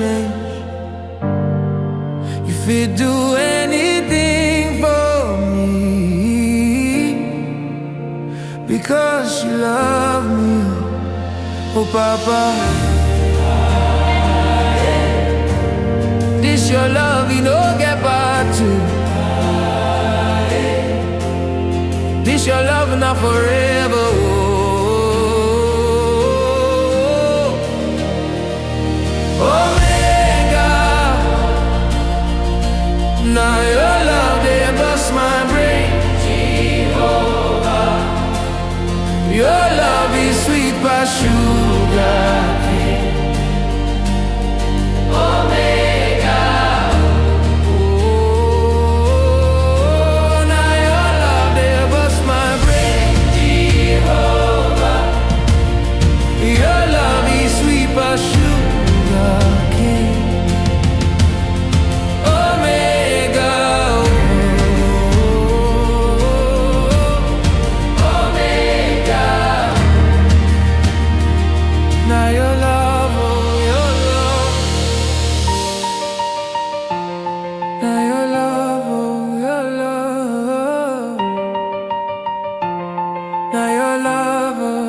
change. You fit do anything for me, because you love me. Oh Papa, this your love, you know get back to. This your love not forever. Omega, now your love they bust my brain. Jehovah, your love is sweet as sugar cane. Omega, oh, now your love they bust my brain. Jehovah, your love is sweet as sugar cane. Omega, Omega, now your love, oh your love, now your love, oh your love, now your love, oh